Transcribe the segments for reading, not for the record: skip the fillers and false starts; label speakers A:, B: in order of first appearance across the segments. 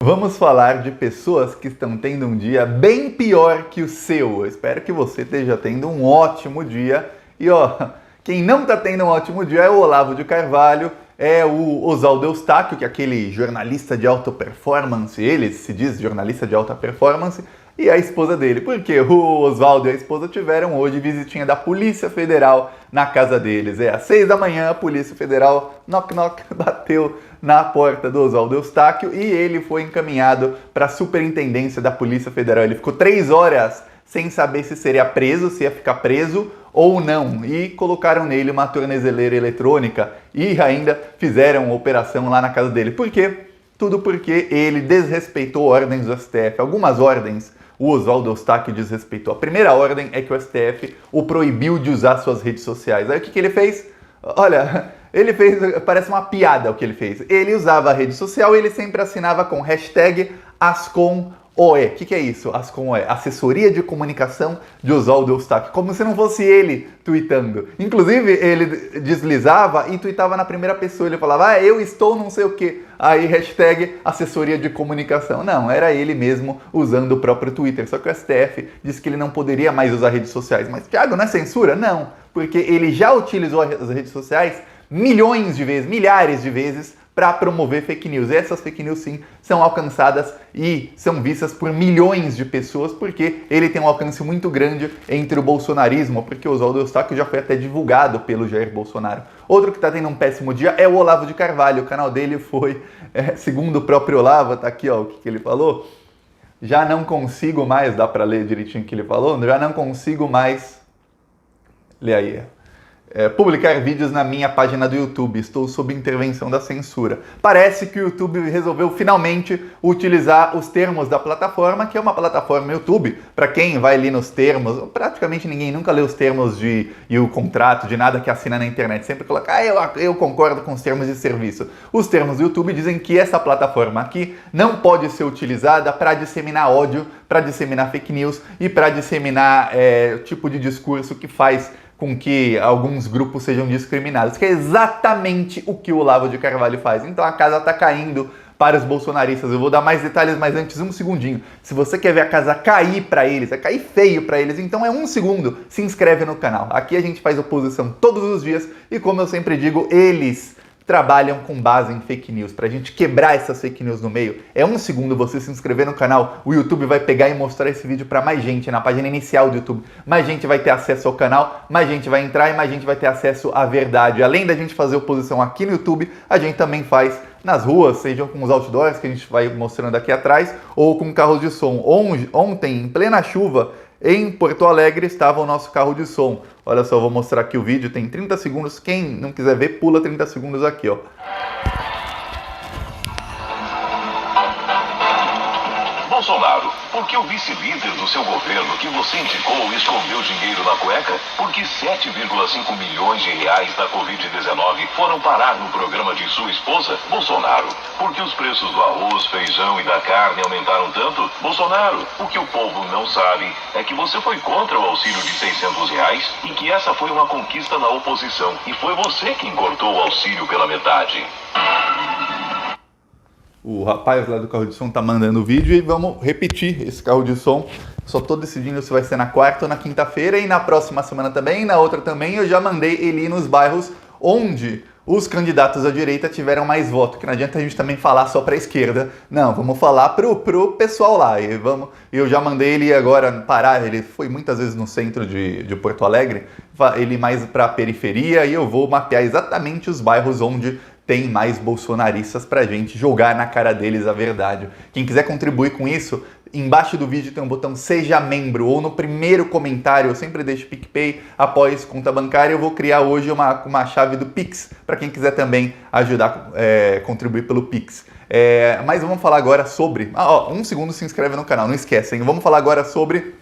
A: Vamos falar de pessoas que estão tendo um dia bem pior que o seu. Eu espero que você esteja tendo um ótimo dia. E quem não está tendo um ótimo dia é o Olavo de Carvalho, é o Oswaldo Eustáquio, que é aquele jornalista de alta performance, ele se diz jornalista de alta performance, e a esposa dele, porque o Oswaldo e a esposa tiveram hoje visitinha da Polícia Federal na casa deles. Às 6 da manhã, a Polícia Federal, knock knock, bateu na porta do Oswaldo Eustáquio e ele foi encaminhado para a Superintendência da Polícia Federal. Ele ficou 3 horas sem saber se seria preso, se ia ficar preso ou não, e colocaram nele uma tornozeleira eletrônica e ainda fizeram uma operação lá na casa dele. Por quê? Tudo porque ele desrespeitou ordens do STF. Algumas ordens o Oswaldo Eustáquio desrespeitou. A primeira ordem é que o STF o proibiu de usar suas redes sociais. Aí o que ele fez? Olha, ele fez, parece uma piada o que ele fez. Ele usava a rede social e ele sempre assinava com hashtag #AscomOE. O que é isso? AscomOE, Assessoria de Comunicação de Oswaldo Eustáquio, como se não fosse ele tweetando. Inclusive, ele deslizava e tweetava na primeira pessoa, ele falava, eu estou não sei o que, aí hashtag Assessoria de Comunicação. Não, era ele mesmo usando o próprio Twitter, só que o STF disse que ele não poderia mais usar redes sociais. Mas, Thiago, não é censura? Não, porque ele já utilizou as redes sociais milhões de vezes, milhares de vezes, para promover fake news. E essas fake news, sim, são alcançadas e são vistas por milhões de pessoas, porque ele tem um alcance muito grande entre o bolsonarismo, porque o Oswaldo Eustáquio já foi até divulgado pelo Jair Bolsonaro. Outro que está tendo um péssimo dia é o Olavo de Carvalho. O canal dele foi, segundo o próprio Olavo, tá aqui o que ele falou, já não consigo mais, dá para ler direitinho o que ele falou, já não consigo mais, lê aí, publicar vídeos na minha página do YouTube. Estou sob intervenção da censura. Parece que o YouTube resolveu finalmente utilizar os termos da plataforma, que é uma plataforma YouTube. Para quem vai ali nos termos, praticamente ninguém nunca lê os termos e o contrato de nada que assina na internet. Sempre coloca, eu concordo com os termos de serviço. Os termos do YouTube dizem que essa plataforma aqui não pode ser utilizada para disseminar ódio, para disseminar fake news e para disseminar tipo de discurso que faz com que alguns grupos sejam discriminados, que é exatamente o que o Olavo de Carvalho faz. Então a casa está caindo para os bolsonaristas. Eu vou dar mais detalhes, mas antes, um segundinho. Se você quer ver a casa cair para eles, vai cair feio para eles, então é 1 segundo, se inscreve no canal. Aqui a gente faz oposição todos os dias e, como eu sempre digo, eles trabalham com base em fake news. Pra gente quebrar essas fake news no meio, é 1 segundo você se inscrever no canal, o YouTube vai pegar e mostrar esse vídeo pra mais gente na página inicial do YouTube. Mais gente vai ter acesso ao canal, mais gente vai entrar e mais gente vai ter acesso à verdade. Além da gente fazer oposição aqui no YouTube, a gente também faz nas ruas, sejam com os outdoors que a gente vai mostrando aqui atrás, ou com carros de som. Ontem, em plena chuva, em Porto Alegre, estava o nosso carro de som. Olha só, vou mostrar aqui o vídeo, tem 30 segundos. Quem não quiser ver, pula 30 segundos aqui,
B: Bolsonaro, por que o vice-líder do seu governo que você indicou escondeu dinheiro na cueca? Por que 7,5 milhões de reais da Covid-19 foram parar no programa de sua esposa? Bolsonaro, por que os preços do arroz, feijão e da carne aumentaram tanto? Bolsonaro, o que o povo não sabe é que você foi contra o auxílio de 600 reais e que essa foi uma conquista na oposição e foi você quem cortou o auxílio pela metade.
A: O rapaz lá do carro de som tá mandando o vídeo e vamos repetir esse carro de som. Só tô decidindo se vai ser na quarta ou na quinta-feira e na próxima semana também, e na outra também. Eu já mandei ele ir nos bairros onde os candidatos à direita tiveram mais voto, que não adianta a gente também falar só para a esquerda. Não, vamos falar pro pessoal lá. Eu já mandei ele agora parar, ele foi muitas vezes no centro de Porto Alegre, ele mais para a periferia, e eu vou mapear exatamente os bairros onde tem mais bolsonaristas pra gente jogar na cara deles a verdade. Quem quiser contribuir com isso, embaixo do vídeo tem um botão Seja Membro, ou no primeiro comentário, eu sempre deixo PicPay, apoie conta bancária. Eu vou criar hoje uma chave do Pix, para quem quiser também ajudar, contribuir pelo Pix. Mas vamos falar agora sobre... 1 segundo, se inscreve no canal, não esquecem. Vamos falar agora sobre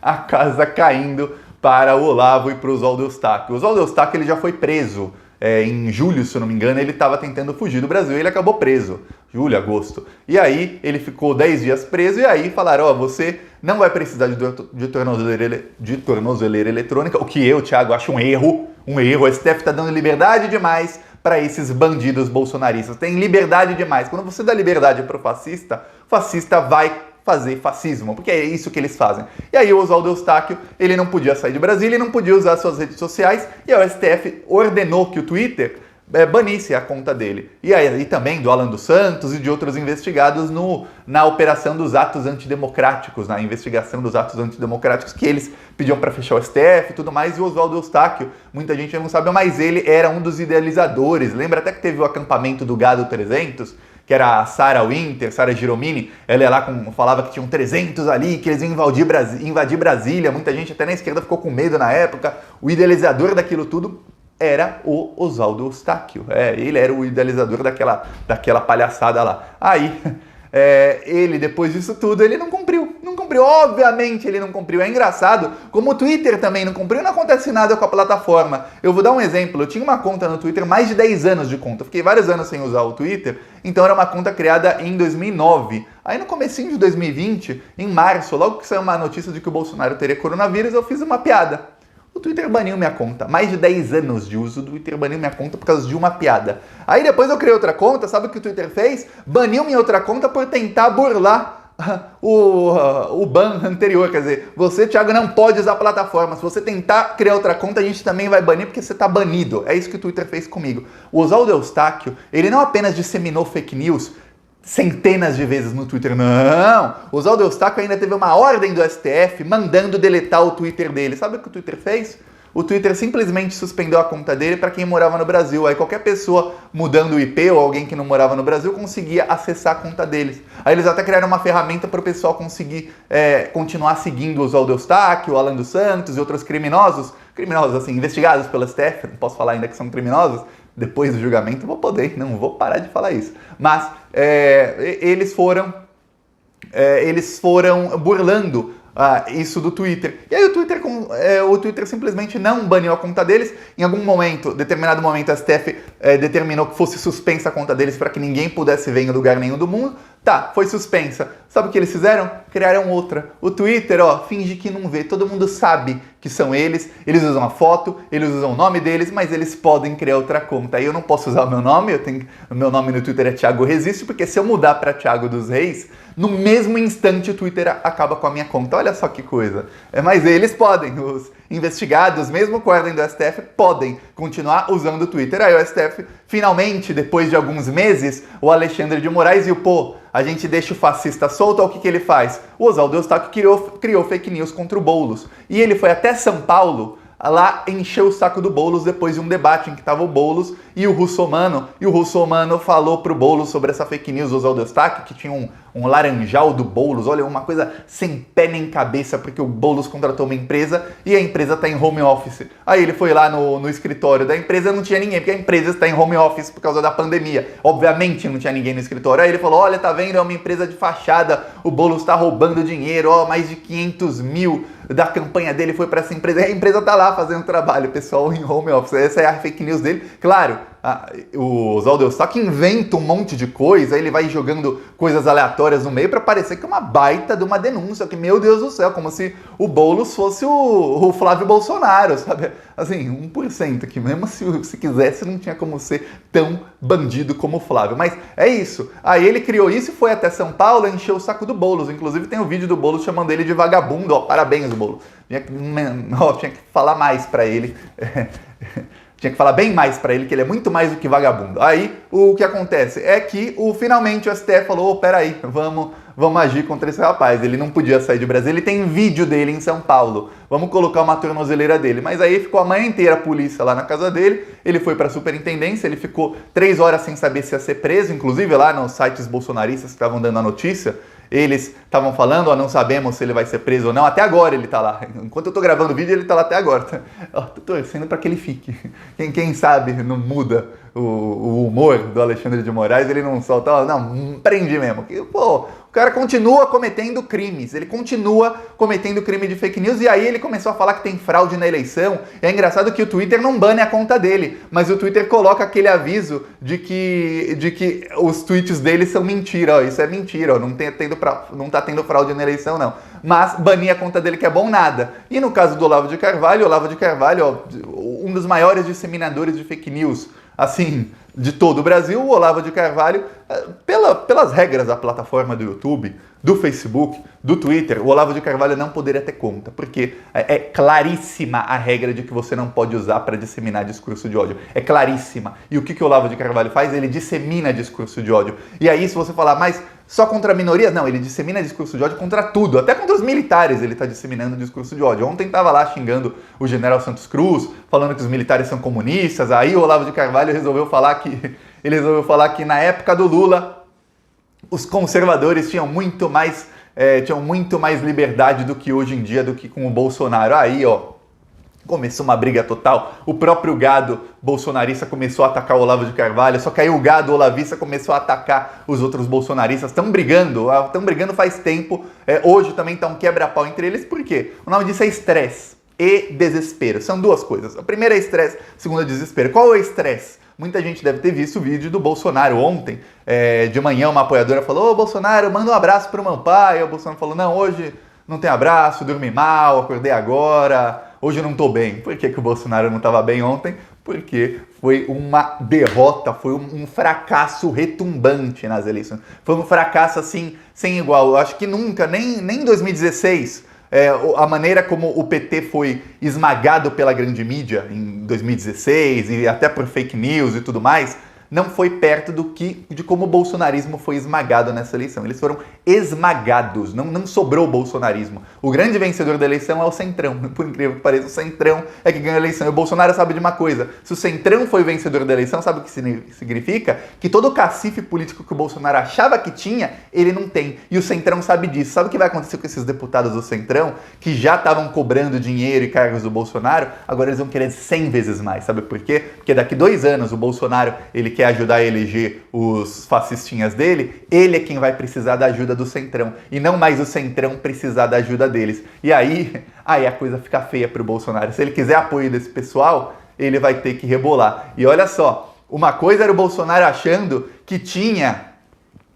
A: a casa caindo para o Olavo e para o Oswaldo Eustáquio. O Oswaldo Eustáquio ele já foi preso. Em julho, se eu não me engano, ele estava tentando fugir do Brasil e ele acabou preso. Julho, agosto. E aí ele ficou 10 dias preso e aí falaram, você não vai precisar de tornozeleira eletrônica, o que eu, Thiago, acho um erro. O STF está dando liberdade demais para esses bandidos bolsonaristas. Tem liberdade demais. Quando você dá liberdade para o fascista, fascista vai fazer fascismo, porque é isso que eles fazem. E aí o Oswaldo Eustáquio, ele não podia sair de Brasília, ele não podia usar suas redes sociais, e o STF ordenou que o Twitter banisse a conta dele. E aí também do Alan dos Santos e de outros investigados na operação dos atos antidemocráticos, na investigação dos atos antidemocráticos que eles pediam para fechar o STF e tudo mais. E o Oswaldo Eustáquio, muita gente não sabe, mas ele era um dos idealizadores. Lembra até que teve o acampamento do Gado 300, que era a Sara Giromini, ela lá falava que tinham 300 ali, que eles iam invadir Brasília, muita gente até na esquerda ficou com medo na época. O idealizador daquilo tudo era o Oswaldo Eustáquio, ele era o idealizador daquela palhaçada lá. Aí, ele, depois disso tudo, ele não cumpriu, obviamente ele não cumpriu. É engraçado, como o Twitter também não cumpriu, não acontece nada com a plataforma. Eu vou dar um exemplo, eu tinha uma conta no Twitter, mais de 10 anos de conta, fiquei vários anos sem usar o Twitter, então era uma conta criada em 2009. Aí no comecinho de 2020, em março, logo que saiu uma notícia de que o Bolsonaro teria coronavírus, eu fiz uma piada. O Twitter baniu minha conta. Mais de 10 anos de uso, o Twitter baniu minha conta por causa de uma piada. Aí depois eu criei outra conta, sabe o que o Twitter fez? Baniu minha outra conta por tentar burlar o ban anterior. Quer dizer, você, Thiago, não pode usar a plataforma. Se você tentar criar outra conta, a gente também vai banir porque você está banido. É isso que o Twitter fez comigo. O Oswaldo Eustáquio, ele não apenas disseminou fake news centenas de vezes no Twitter, não! O Oswaldo Eustáquio ainda teve uma ordem do STF mandando deletar o Twitter dele. Sabe o que o Twitter fez? O Twitter simplesmente suspendeu a conta dele para quem morava no Brasil. Aí qualquer pessoa mudando o IP ou alguém que não morava no Brasil conseguia acessar a conta deles. Aí eles até criaram uma ferramenta para o pessoal conseguir continuar seguindo o Oswaldo Eustáquio, o Alan dos Santos e outros criminosos assim, investigados pelo STF, não posso falar ainda que são criminosos. Depois do julgamento vou poder, não vou parar de falar isso. Mas eles foram burlando isso do Twitter. E aí o Twitter simplesmente não baniu a conta deles. Em algum momento, determinado momento, a STF determinou que fosse suspensa a conta deles para que ninguém pudesse ver em lugar nenhum do mundo. Tá, foi suspensa. Sabe o que eles fizeram? Criaram outra. O Twitter, finge que não vê. Todo mundo sabe que são eles usam a foto, eles usam o nome deles, mas eles podem criar outra conta. Aí eu não posso usar o meu nome, o meu nome no Twitter é Thiago Resiste, porque se eu mudar para Thiago dos Reis, no mesmo instante o Twitter acaba com a minha conta. Olha só que coisa. Mas eles podem, os investigados, mesmo com a ordem do STF, podem continuar usando o Twitter. Aí o STF, finalmente, depois de alguns meses, o Alexandre de Moraes viu, a gente deixa o fascista solto, o que ele faz? O Oswaldo Eustáquio criou fake news contra o Boulos. E ele foi até São Paulo, lá encheu o saco do Boulos depois de um debate em que estava o Boulos e o Russomano. E o Russomano falou pro Boulos sobre essa fake news do Oswaldo Eustáquio, que tinha um laranjal do Boulos. Olha, uma coisa sem pé nem cabeça, porque o Boulos contratou uma empresa e a empresa está em home office. Aí ele foi lá no escritório da empresa, não tinha ninguém, porque a empresa está em home office por causa da pandemia. Obviamente não tinha ninguém no escritório. Aí ele falou, olha, tá vendo, é uma empresa de fachada, o Boulos está roubando dinheiro, mais de 500 mil da campanha dele foi para essa empresa. E a empresa tá lá fazendo trabalho, pessoal em home office. Essa é a fake news dele. Claro, o Oswaldo Eustáquio inventa um monte de coisa, ele vai jogando coisas aleatórias no meio para parecer que é uma baita de uma denúncia, que, meu Deus do céu, como se o Boulos fosse o Flávio Bolsonaro, sabe? Assim, 1%, que mesmo se quisesse não tinha como ser tão bandido como o Flávio. Mas é isso. Aí ele criou isso e foi até São Paulo, encheu o saco do Boulos. Inclusive tem o vídeo do Boulos chamando ele de vagabundo. Parabéns, Boulos. Tinha que falar mais para ele. Tinha que falar bem mais para ele, que ele é muito mais do que vagabundo. Aí, o que acontece é que, finalmente, o STF falou, peraí, vamos agir contra esse rapaz. Ele não podia sair de Brasília, ele tem vídeo dele em São Paulo. Vamos colocar uma tornozeleira dele. Mas aí ficou a manhã inteira a polícia lá na casa dele, ele foi para a superintendência, ele ficou 3 horas sem saber se ia ser preso, inclusive lá nos sites bolsonaristas que estavam dando a notícia, eles estavam falando, não sabemos se ele vai ser preso ou não. Até agora ele tá lá. Enquanto eu tô gravando o vídeo, ele tá lá até agora. Tô torcendo para que ele fique. Quem sabe não muda o humor do Alexandre de Moraes, ele não solta, não, prende mesmo. O cara continua cometendo crimes, ele continua cometendo crime de fake news, e aí ele começou a falar que tem fraude na eleição. É engraçado que o Twitter não bane a conta dele, mas o Twitter coloca aquele aviso de que os tweets dele são mentira. Isso é mentira, não tá tendo fraude na eleição, não. Mas banir a conta dele que é bom nada. E no caso do Olavo de Carvalho, um dos maiores disseminadores de fake news, assim, de todo o Brasil, o Olavo de Carvalho Pelas regras da plataforma do YouTube, do Facebook, do Twitter, o Olavo de Carvalho não poderia ter conta, porque é claríssima a regra de que você não pode usar para disseminar discurso de ódio. É claríssima. E o que o Olavo de Carvalho faz? Ele dissemina discurso de ódio. E aí, se você falar, mas só contra minorias? Não, ele dissemina discurso de ódio contra tudo. Até contra os militares ele está disseminando discurso de ódio. Ontem estava lá xingando o general Santos Cruz, falando que os militares são comunistas. Aí o Olavo de Carvalho resolveu falar que na época do Lula os conservadores tinham muito mais liberdade do que hoje em dia, do que com o Bolsonaro. Aí, começou uma briga total. O próprio gado bolsonarista começou a atacar o Olavo de Carvalho, só que aí o gado olavista começou a atacar os outros bolsonaristas. Estão brigando faz tempo. Hoje também está um quebra-pau entre eles. Por quê? O nome disso é estresse e desespero. São duas coisas. A primeira é estresse, a segunda é desespero. Qual é o estresse? Muita gente deve ter visto o vídeo do Bolsonaro ontem. De manhã uma apoiadora falou: ô Bolsonaro, manda um abraço pro meu pai. Aí o Bolsonaro falou: não, hoje não tem abraço, dormi mal, acordei agora, hoje eu não tô bem. Por que o Bolsonaro não estava bem ontem? Porque foi uma derrota, foi um fracasso retumbante nas eleições. Foi um fracasso assim, sem igual. Eu acho que nunca, nem em 2016... a maneira como o PT foi esmagado pela grande mídia em 2016 e até por fake news e tudo mais, não foi perto de como o bolsonarismo foi esmagado nessa eleição. Eles foram esmagados, não sobrou o bolsonarismo. O grande vencedor da eleição é o Centrão. Por incrível que pareça, o Centrão é que ganhou a eleição. E o Bolsonaro sabe de uma coisa: se o Centrão foi vencedor da eleição, sabe o que significa? Que todo o cacife político que o Bolsonaro achava que tinha, ele não tem. E o Centrão sabe disso. Sabe o que vai acontecer com esses deputados do Centrão, que já estavam cobrando dinheiro e cargos do Bolsonaro? Agora eles vão querer 100 vezes mais. Sabe por quê? Porque daqui 2 anos o Bolsonaro, ele quer ajudar a eleger os fascistinhas dele, ele é quem vai precisar da ajuda do Centrão, e não mais o Centrão precisar da ajuda deles. E aí a coisa fica feia pro Bolsonaro. Se ele quiser apoio desse pessoal, ele vai ter que rebolar. E olha só, uma coisa era o Bolsonaro achando que tinha: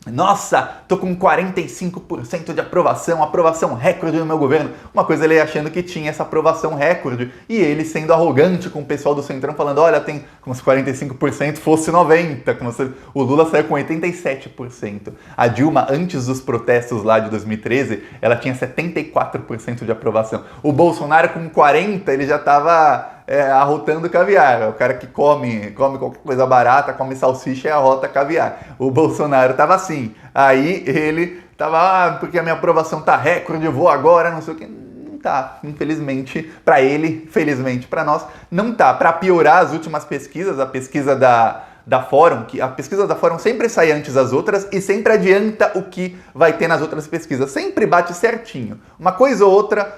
A: nossa, tô com 45% de aprovação recorde no meu governo. Uma coisa ele achando que tinha essa aprovação recorde, e ele sendo arrogante com o pessoal do Centrão, falando: olha, tem como se 45% fosse 90%, como se o Lula saiu com 87%. A Dilma, antes dos protestos lá de 2013, ela tinha 74% de aprovação. O Bolsonaro com 40%, ele já estava arrotando caviar. O cara que come qualquer coisa barata, come salsicha e arrota caviar. O Bolsonaro tava assim. Aí ele tava: porque a minha aprovação tá recorde, eu vou agora, não sei o que. Não tá, infelizmente para ele, felizmente para nós, não tá. Para piorar, as últimas pesquisas, a pesquisa da Fórum, que a pesquisa da Fórum sempre sai antes das outras e sempre adianta o que vai ter nas outras pesquisas. Sempre bate certinho. Uma coisa ou outra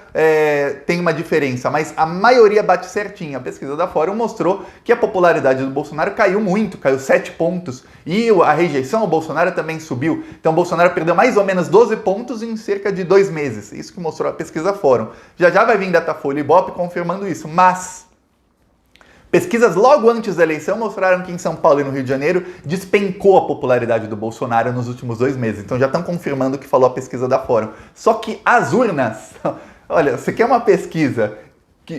A: tem uma diferença, mas a maioria bate certinho. A pesquisa da Fórum mostrou que a popularidade do Bolsonaro caiu muito, caiu 7 pontos. E a rejeição ao Bolsonaro também subiu. Então o Bolsonaro perdeu mais ou menos 12 pontos em cerca de 2 meses. Isso que mostrou a pesquisa Fórum. Já vai vir Datafolha e Ibope confirmando isso, mas pesquisas logo antes da eleição mostraram que em São Paulo e no Rio de Janeiro despencou a popularidade do Bolsonaro nos últimos 2 meses. Então já estão confirmando o que falou a pesquisa da Fórum. Só que as urnas... Olha, você quer uma pesquisa...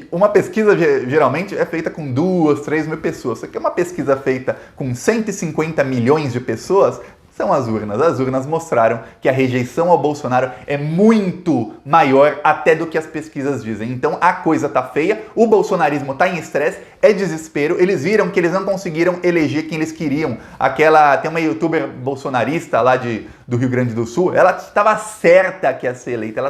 A: Uma pesquisa geralmente é feita com 2, 3 mil pessoas. Você quer uma pesquisa feita com 150 milhões de pessoas? São as urnas. As urnas mostraram que a rejeição ao Bolsonaro é muito maior até do que as pesquisas dizem. Então a coisa tá feia, o bolsonarismo tá em estresse, é desespero. Eles viram que eles não conseguiram eleger quem eles queriam. Tem uma youtuber bolsonarista lá do Rio Grande do Sul, ela estava certa que ia ser eleita,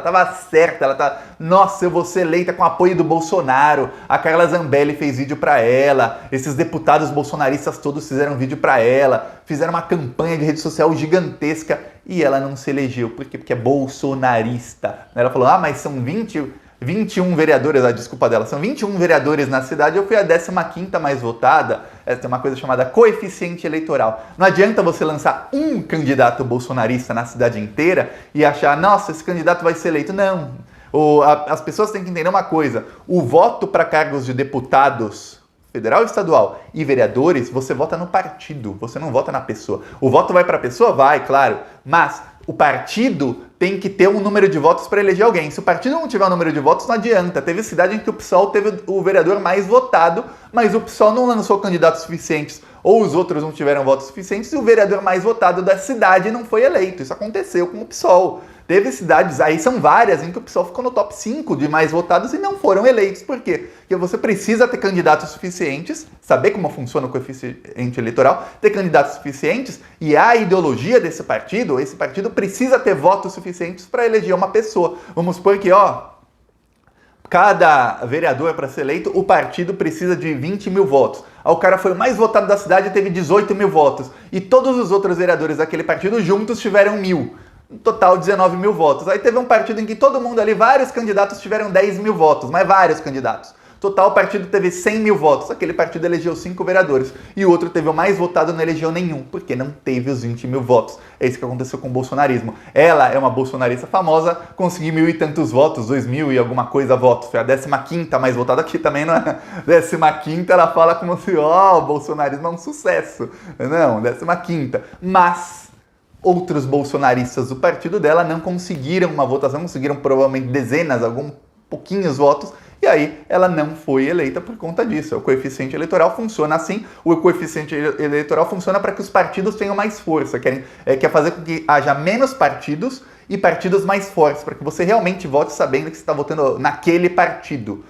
A: nossa, eu vou ser eleita com apoio do Bolsonaro. A Carla Zambelli fez vídeo pra ela, esses deputados bolsonaristas todos fizeram vídeo pra ela, fizeram uma campanha de rede social gigantesca e ela não se elegeu. Por quê? Porque é bolsonarista. Ela falou: mas são 21 vereadores, a desculpa dela, são 21 vereadores na cidade, eu fui a 15ª mais votada. Tem uma coisa chamada coeficiente eleitoral. Não adianta você lançar um candidato bolsonarista na cidade inteira e achar: nossa, esse candidato vai ser eleito. Não. As pessoas têm que entender uma coisa: o voto para cargos de deputados federal e estadual e vereadores, você vota no partido, você não vota na pessoa. O voto vai para a pessoa? Vai, claro, mas o partido tem que ter um número de votos para eleger alguém. Se o partido não tiver um número de votos, não adianta. Teve cidade em que o PSOL teve o vereador mais votado, mas o PSOL não lançou candidatos suficientes, ou os outros não tiveram votos suficientes, e o vereador mais votado da cidade não foi eleito. Isso aconteceu com o PSOL. Teve cidades, aí são várias, em que o PSOL ficou no top 5 de mais votados e não foram eleitos. Por quê? Porque você precisa ter candidatos suficientes, saber como funciona o coeficiente eleitoral, ter candidatos suficientes, e a ideologia desse partido, esse partido precisa ter votos suficientes para eleger uma pessoa. Vamos supor que, cada vereador para ser eleito, o partido precisa de 20 mil votos. O cara foi o mais votado da cidade e teve 18 mil votos. E todos os outros vereadores daquele partido juntos tiveram 1.000. Um total 19 mil votos. Aí teve um partido em que todo mundo ali, vários candidatos tiveram 10 mil votos, mas vários candidatos. Total, o partido teve 100 mil votos. Aquele partido elegeu 5 vereadores. E o outro teve o mais votado, não elegeu nenhum, porque não teve os 20 mil votos. É isso que aconteceu com o bolsonarismo. Ela é uma bolsonarista famosa, conseguiu 1.000 e tantos votos, 2.000 e alguma coisa votos. Foi a 15ª mais votada, aqui também não é. 15ª, ela fala como se, o bolsonarismo é um sucesso. Não, 15ª. Mas outros bolsonaristas do partido dela não conseguiram uma votação, conseguiram provavelmente dezenas, alguns pouquinhos votos, e aí ela não foi eleita por conta disso. O coeficiente eleitoral funciona assim, o coeficiente eleitoral funciona para que os partidos tenham mais força, quer fazer com que haja menos partidos e partidos mais fortes, para que você realmente vote sabendo que você está votando naquele partido.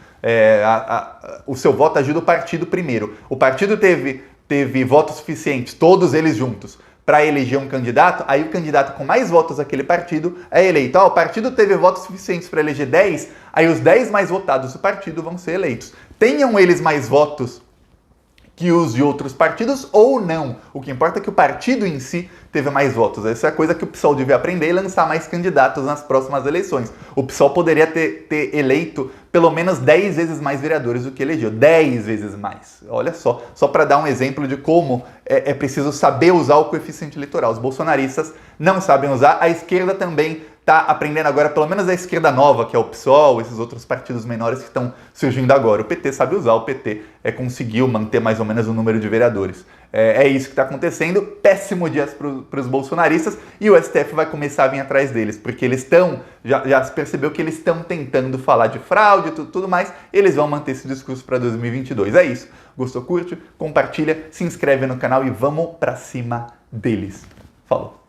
A: O seu voto ajuda o partido primeiro. O partido teve votos suficientes, todos eles juntos, para eleger um candidato, aí o candidato com mais votos daquele partido é eleito. O partido teve votos suficientes para eleger 10, aí os 10 mais votados do partido vão ser eleitos. Tenham eles mais votos que os de outros partidos ou não. O que importa é que o partido em si teve mais votos. Essa é a coisa que o PSOL devia aprender e lançar mais candidatos nas próximas eleições. O PSOL poderia ter eleito pelo menos 10 vezes mais vereadores do que elegeu. 10 vezes mais. Olha só para dar um exemplo de como é preciso saber usar o coeficiente eleitoral. Os bolsonaristas não sabem usar, a esquerda também está aprendendo agora, pelo menos a esquerda nova, que é o PSOL, esses outros partidos menores que estão surgindo agora. O PT sabe usar, o PT conseguiu manter mais ou menos o número de vereadores. É isso que está acontecendo, péssimo dia para os bolsonaristas, e o STF vai começar a vir atrás deles, porque eles já se percebeu que eles estão tentando falar de fraude e tudo mais, eles vão manter esse discurso para 2022. É isso. Gostou, curte, compartilha, se inscreve no canal e vamos para cima deles. Falou!